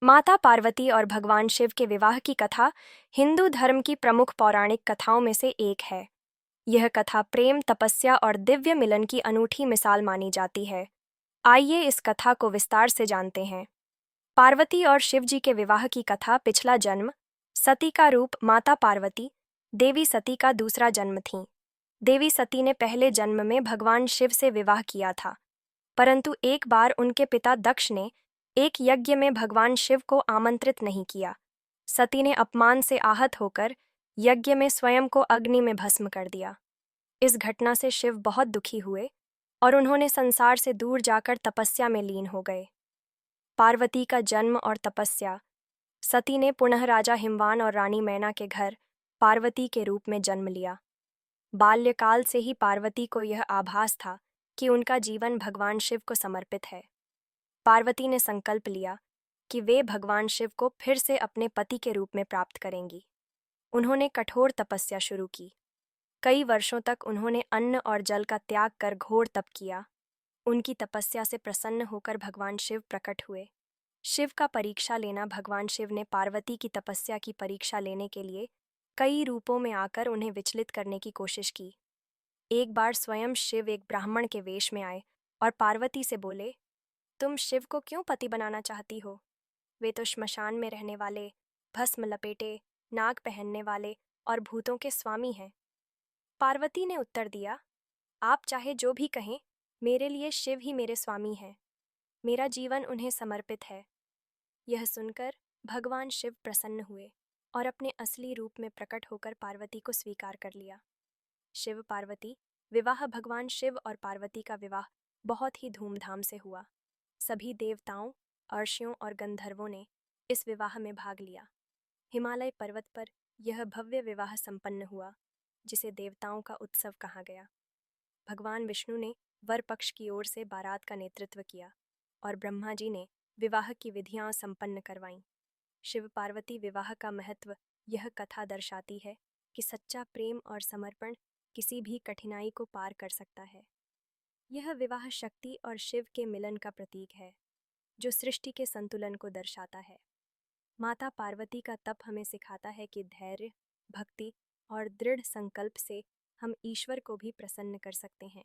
माता पार्वती और भगवान शिव के विवाह की कथा हिंदू धर्म की प्रमुख पौराणिक कथाओं में से एक है। यह कथा प्रेम, तपस्या और दिव्य मिलन की अनूठी मिसाल मानी जाती है। आइए इस कथा को विस्तार से जानते हैं। पार्वती और शिव जी के विवाह की कथा। पिछला जन्म। सती का रूप माता पार्वती देवी सती का दूसरा जन्म थीं। देवी सती ने पहले जन्म में भगवान शिव से विवाह किया था, परंतु एक बार उनके पिता दक्ष ने एक यज्ञ में भगवान शिव को आमंत्रित नहीं किया। सती ने अपमान से आहत होकर यज्ञ में स्वयं को अग्नि में भस्म कर दिया। इस घटना से शिव बहुत दुखी हुए और उन्होंने संसार से दूर जाकर तपस्या में लीन हो गए। पार्वती का जन्म और तपस्या। सती ने पुनः राजा हिमवान और रानी मैना के घर पार्वती के रूप में जन्म लिया। बाल्यकाल से ही पार्वती को यह आभास था कि उनका जीवन भगवान शिव को समर्पित है। पार्वती ने संकल्प लिया कि वे भगवान शिव को फिर से अपने पति के रूप में प्राप्त करेंगी। उन्होंने कठोर तपस्या शुरू की। कई वर्षों तक उन्होंने अन्न और जल का त्याग कर घोर तप किया। उनकी तपस्या से प्रसन्न होकर भगवान शिव प्रकट हुए। शिव का परीक्षा लेना। भगवान शिव ने पार्वती की तपस्या की परीक्षा लेने के लिए कई रूपों में आकर उन्हें विचलित करने की कोशिश की। एक बार स्वयं शिव एक ब्राह्मण के वेश में आए और पार्वती से बोले, तुम शिव को क्यों पति बनाना चाहती हो? वे तो श्मशान में रहने वाले, भस्म लपेटे, नाग पहनने वाले और भूतों के स्वामी हैं। पार्वती ने उत्तर दिया, आप चाहे जो भी कहें, मेरे लिए शिव ही मेरे स्वामी हैं। मेरा जीवन उन्हें समर्पित है। यह सुनकर भगवान शिव प्रसन्न हुए और अपने असली रूप में प्रकट होकर पार्वती को स्वीकार कर लिया। शिव पार्वती विवाह। भगवान शिव और पार्वती का विवाह बहुत ही धूमधाम से हुआ। सभी देवताओं, अर्षियों और गंधर्वों ने इस विवाह में भाग लिया। हिमालय पर्वत पर यह भव्य विवाह संपन्न हुआ, जिसे देवताओं का उत्सव कहा गया। भगवान विष्णु ने वर पक्ष की ओर से बारात का नेतृत्व किया और ब्रह्मा जी ने विवाह की विधियां संपन्न करवाईं। शिव पार्वती विवाह का महत्व। यह कथा दर्शाती है कि सच्चा प्रेम और समर्पण किसी भी कठिनाई को पार कर सकता है। यह विवाह शक्ति और शिव के मिलन का प्रतीक है, जो सृष्टि के संतुलन को दर्शाता है। माता पार्वती का तप हमें सिखाता है कि धैर्य, भक्ति और दृढ़ संकल्प से हम ईश्वर को भी प्रसन्न कर सकते हैं।